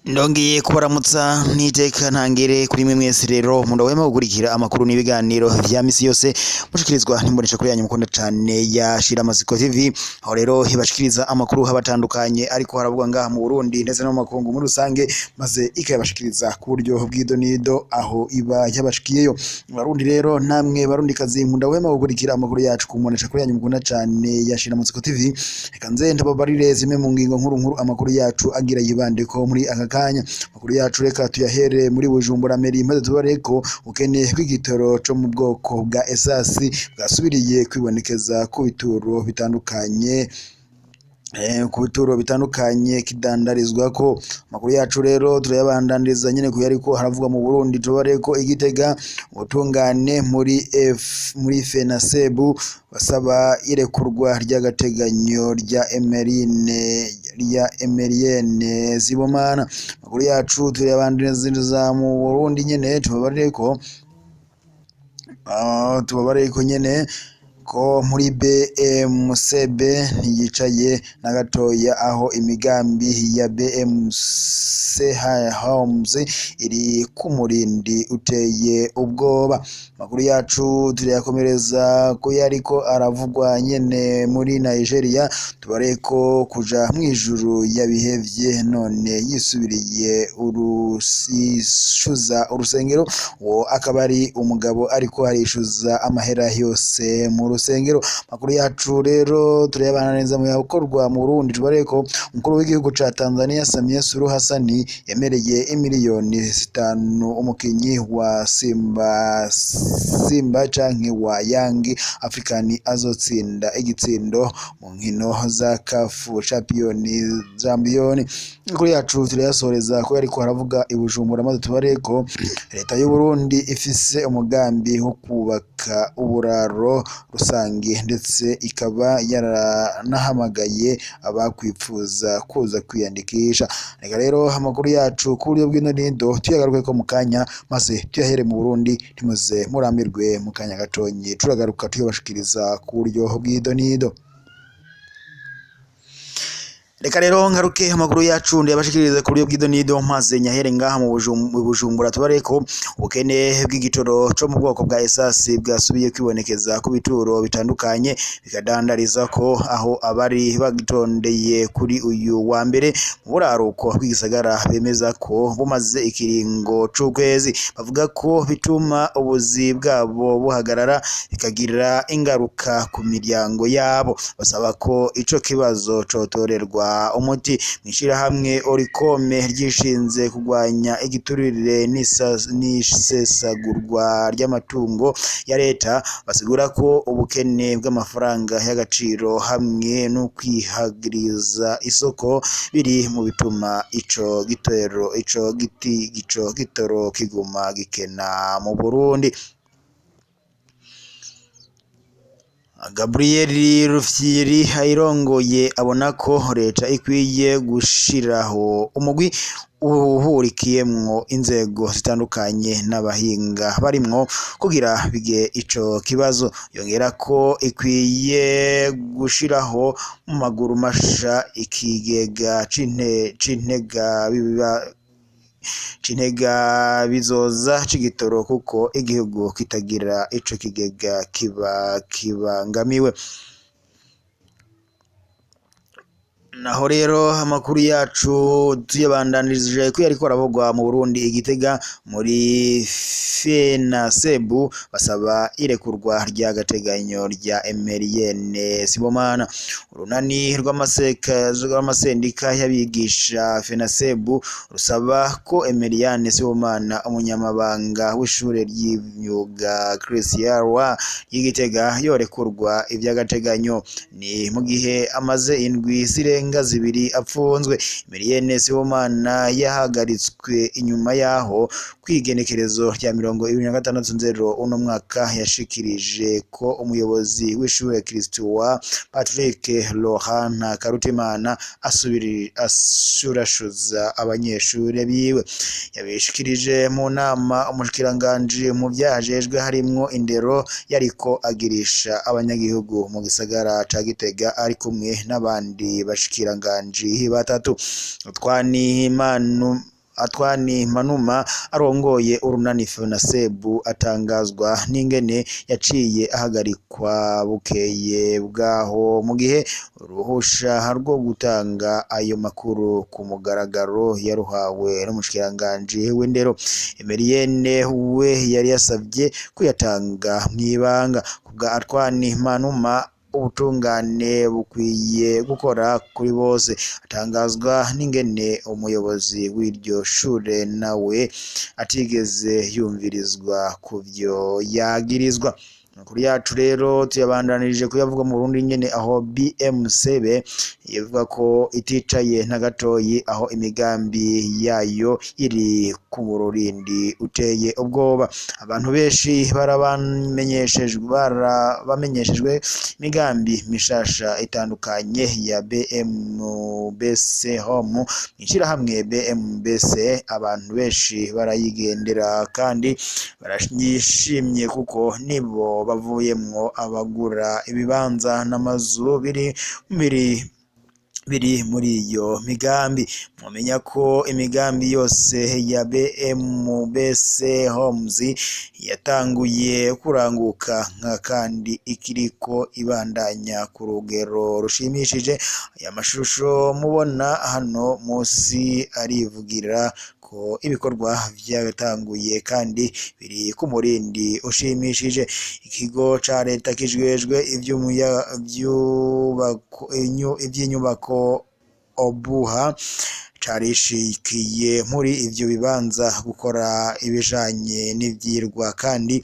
Ndongeye kubaramutsa n'iteka ntangere kuri mwe mwese rero mundahwema gukurikira amakuru n'ibiganiro vya misi yose mushikirizwa n'imbonesha kuri yanyu mukunda cane ya Shiramasiko TV, aho rero hibashikiriza amakuru habatandukanye ariko haravugwa ngaha mu Burundi ndetse no mu makungu muri rusange, maze ikayabashikiriza ku buryo bw'idonido aho iba yabashikiyeyo. Barundi rero namwe barundikazi mundahwema gukurikira amakuru yacu ku mbonesha kuri yanyu mukunda cane ya Shiramasiko TV, reka nze ndababarire zimwe mu ngingo nkuru amakuru yacu agira yibandeko muri aka kanya. Makuru yacu reka tuyahere muri Bujumbura Meri, maze tubareko ukene bw'igitoro co mu bwoko bwa esasi bwasubiriye kwibonekeza ku bituro bitandukanye kidandarizwa ko. Makuru yacu rero turayabandandiriza nyene ku yariko haravugwa mu Burundi, tubareko Igitega ubutungane muri FENASEBU basaba irekurwa ry'agateganyo rya Emerienne Sibomana. Makuru yacu turayabandandiriza mu Burundi nyene, tubareko nyene ko muri BMCB ntiyicaye na gatoya, aho imigambi ya BMC Homes iri ku murindi uteye ubwoba. Makuru yacu turayakomereza ko yariko aravugwa nyene muri Nigeria, tubareko kuja mwijuru yabihevye none yisubiriye urusishuza urusengero, uwo akaba ari umugabo ariko arishuza amahera yose mu rusengero. Makuru yacu rero turayabananiza mu yakorwa mu Burundi, tubareko umukuru w'igihugu ca Tanzania Samia Suluhu Hassan yemereye imiliyoni 5 umukinyi wa Simba canke wa Young African azotsinda igitsindo mu nkino za CAF Champions. Makuru yacu turayasoreza ko yariko haravuga i Bujumbura, maze tubareko leta y'u Burundi ifise umugambi wo kubaka uburaro rusange ndetse ikaba yaranahamagaye abakwifuza kuza kwiyandikisha. Reka rero amakuru yacu ku buryo bw'idonido tuyagarukeko mu kanya, maze tuyahere mu Burundi timuze muramirwe mu kanya gatonyi turagaruka tuyabashikiriza ku buryo bw'idonido. Reka rero ngaruke amakuru yacu ndabashikirize ku buryo bw'idonido, maze nyahere ngaha mu Bujumbura, tubareko ubukene bw'igitoro co mu bwoko bwa esasi bwasubiye kwibonekeza ku bituro bitandukanye bikadandariza ko, aho abari bagitondeye kuri uyu wa mbere mu buraruko bw'igisagara bemeza ko bumaze ikiringo c'ukwezi. Bavuga ko bituma ubuzi bwabo buhagarara bikagira ingaruka ku miryango yabo. Basaba ko ico kibazo cotorerwa umuti. Mwishirahamwe Orikome ryishinze kugwanya igiturire n'isesagurwa ry'amatungo ya leta basigura ko ubukene bw'amafaranga y'agaciro hamwe no kwihagiriza isoko biri mu bituma ico gitoro kiguma gikena mu Burundi. Gabriel Rufyiri ayirongoye abona ko leta ikwiye gushiraho umugwi uhurikiyemwo inzego zitandukanye n'abahinga barimwo kugira bige ico kibazo. Yongera ko ikwiye gushiraho mu maguru masha ikigega c'intega bizoza c'igitoro, kuko igihugu kitagira ico kigega kiba kibangamiwe. Naho rero amakuru yacu tuyabandanirije ko yariko aravugwa mu Burundi, Igitega muri FENASEBU basaba irekurwa ry'agateganyo rya Emerienne Sibomana. Urunani rw'amasendika y'abigisha FENASEBU rusaba ko Emerienne Sibomana umunyamabanga w'ishure ry'imyuga Christian y'Igitega yorekurwa ivy'agateganyo. Ni mu gihe amaze indwi zirenga zibiri apfunzwe. Emerienne Sibomana yahagaritswe inyuma yaho kwigenekerezo rya 26/0 uno mwaka yashikirije ko umuyobozi w'ishure Christian Patrick Laurent Karutimana ashurashuza abanyeshure biwe. Yabishikirije mu nama umushikiranganje mu vyajejwe harimwo indero yariko agirisha abanyagihugu mu gisagara ca Gitega ari kumwe n'abandi bashikiranganje batatu. Atwani Manuma arongoye urunani Fenasebu atangazwa n'ingene yaciye ahagarikwa bukeye bwaho mu gihe uruhusha rwo gutanga ayo makuru ku mugaragaro yaruhawe n'umushikiranganji w'indero. Emerienne we yari yasavye kuyatanga mw'ibanga. Kubwa Atwani Manuma ubutungane bukwiye gukora kuri bose. Atangazwa n'ingene umuyobozi w'iryo shure nawe atigeze yumvirizwa kuvyo yagirizwa. Amakuru yacu rero tuyabandanirije kuyavuga mu Burundi nyene aho BMCB ivuga ko iticaye na gatoyi aho imigambi yayo iri ku murindi uteye ubwoba. Abantu benshi bamenyeshejwe imigambi mishasha itandukanye ya BMBC Home ishirahamwe BMBC. Abantu benshi barayigendera kandi barashimye kuko nibo bavuyemwo abagura ibibanza n'amazu biri muri iyo migambi. Mumenya ko imigambi yose ya BMBC Homes yatanguye kuranguka kandi ikiriko ibandanya ku rugero rushimishije. Aya mashusho mubona hano musi arivugira ko ibikorwa vyatanguye kandi biri ku murindi ushimishije. Ikigo ca leta kijejwe ivy'inyubako Obuha carishikiye muri ivyo bibanza gukora ibijanye n'ivyirwa kandi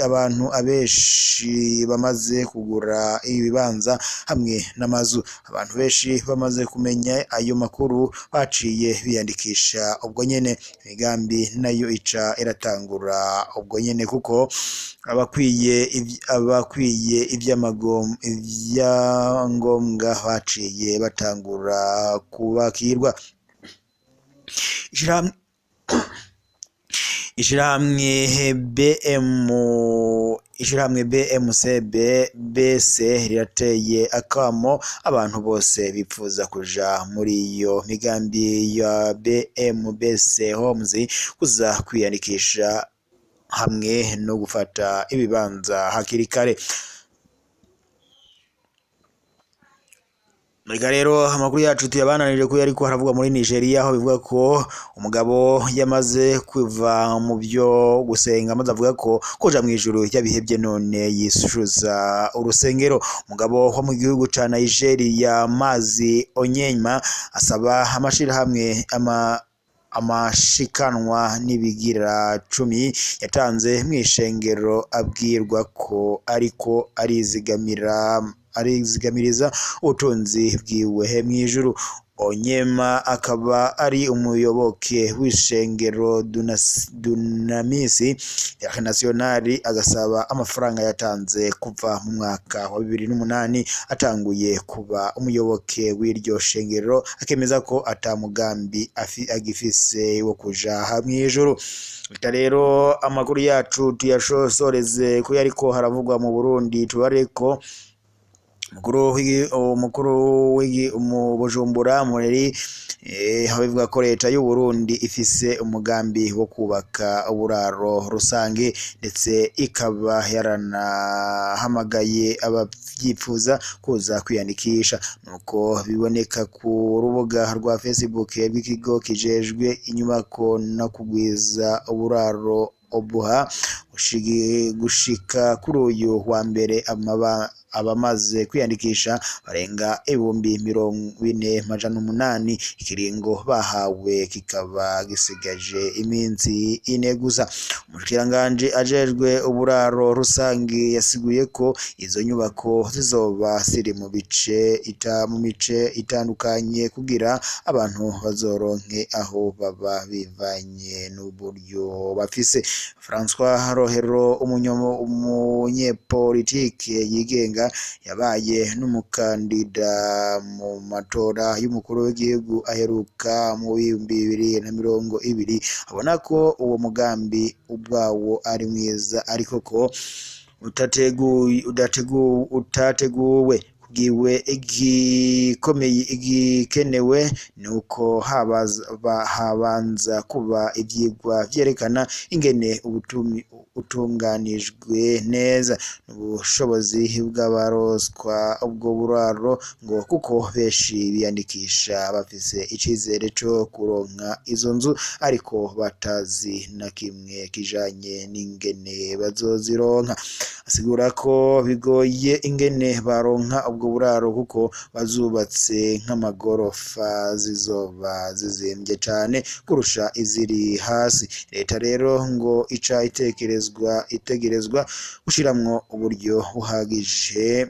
abantu abenshi bamaze kugura ibibanza hamwe n'amazu. Abantu benshi bamaze kumenya ayo makuru baciye biyandikisha ubwo nyene. Imigambi nayo ica iratangura ubwo nyene kuko abakwiye ivyangombwa baciye batangura kubakirwa. Ishirahamwe BMCB rirateye akamo abantu bose bipfuza kuja muri iyo migambi ya BMBC Homes kuza kwiyandikisha hamwe no gufata ibibanza hakiri kare. Murika rero amakuru yacu tuyabananije ko yariko haravuga muri Nigeria aho bivuga ko umugabo yamaze kuva mu byo gusenga maze avuga ko koja mwijuru yabihebye none yishuza urusengero. Umugabo wo mu gihugu ca Nigeria Mazi Onyema asaba amashirahamwe amashikanwa n'ibigira 10 yatanze mw'ishengero abwirwa ko ariko arizigamiriza ubutunzi bwiwe mw'ijuru. Onyema akaba ari umuyoboke w'ishengero Dunamisi Internationali agasaba amafaranga yatanze kuva mu mwaka wa 2008 atanguye kuba umuyoboke w'iryo shengero, akemeza ko atamugambi agifise wo kuja mw'ijuru. Rero amakuru yacu tuyashosoreze ko yariko haravugwa mu Burundi. Tubareko umukuru mu Bujumbura Mureri habivuga ko leta y'u Burundi ifise umugambi wo kubaka uburaro rusange ndetse ikaba yaranahamagaye abavyifuza kuza kwiyandikisha. Nuko biboneka ku rubuga rwa Facebook rw'ikigo kijejwe inyubako no kugwiza uburaro Obuha gushika kuri uyu wa mbere abamaze kwiyandikisha barenga 40,800. Ikiringo bahawe kikaba gisigaje iminsi 4 gusa. Umushikiranganji ajejwe uburaro rusangi yasiguye ko izo nyubako zizoba ziri mu mice itandukanye kugira abantu bazoronke aho baba bivanye n'uburyo bafise. François Rohero umunyepolitike yigenga yabaye n'umukandida mu matora y'umukuru w'igihugu aheruka mu 2020 abona ko uwo mugambi ubwawo ari mwiza ariko ko utateguwe igikenewe nuko habanza kuba ivyigwa vyerekana ingene utunganijwe neza ubushobozi bw'abaroswa ubwo buraro ngo kuko benshi biyandikisha bafise icizere co kuronka izo nzu ariko batazi na kimwe kijanye n'ingene bazozironka. Asigura ko bigoye ingene baronka ubwo buraro kuko bazubatse nk'amagorofa zizoba zizimvye cane kurusha iziri hasi. Leta rero ngo ica itegerezwa gushiramwo uburyo buhagije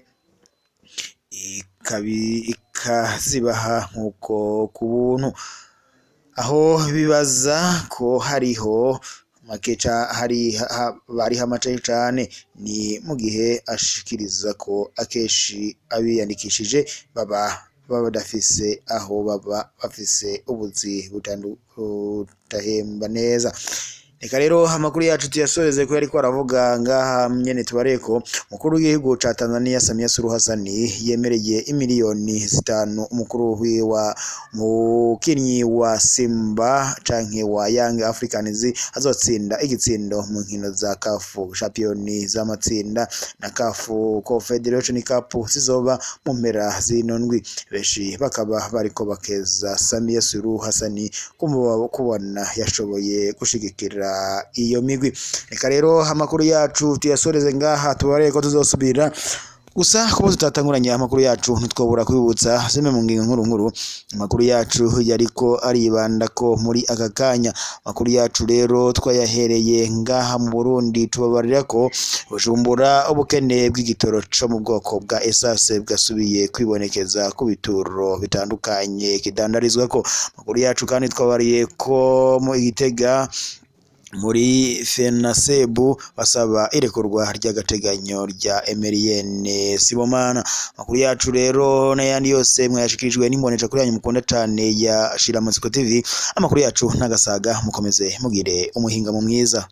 ikazibaha nk'uko ku buntu. Aho bibaza ko hariho bariho amace cane ni mu gihe ashikiriza ko akeshi abiyandikishije baba badafise aho baba bafise ubuzi budahemba neza. Reka rero amakuru yacu tuyasoreze ko yariko aravuga ngaha nyene tubareko mukuru w'igihugu ca Tanzania Samia Suluhu Hassan yemereye imiliyoni 5 umukuru wa mukinyi wa Simba canke wa Young Africans azotsinda igitsindo mu nkino za CAF Champions z'amatsinda na CAF Confederation Cup zizoba mu mpera z'inondwi. Benshi bakaba bariko bakeza Samia Suluhu Hassan kubona yashoboye gushigikira iyo migwi. Reka rero amakuru yacu tuyasoreze ngaha tubareye ko tuzosubira gusa kubo tutatanguranye amakuru yacu ntitwobura kwibutsa zimwe mu ngingo nkuru amakuru yacu yariko aribanda ko muri aka kanya. Amakuru yacu rero twayahereye ngaha mu Burundi tubabarira ko Bujumbura ubukene bw'igitoro co mu bwoko bwa essence bwasubiye kwibonekeza ku bituro bitandukanye kidandarizwa ko. Amakuru yacu kandi twabariye ko mu Igitega muri Fenasebu basaba irekurwa ry'agateganyo rya Emilienne Sibomana. Amakuru yacu rero n'ayandi yose mwayashikirijwe n'imbonesha kuri yanyu mukunda cane ya Shiramatsiko TV. Amakuru yacu ntagasaga mukomeze mugire umuhinga mu mwiza.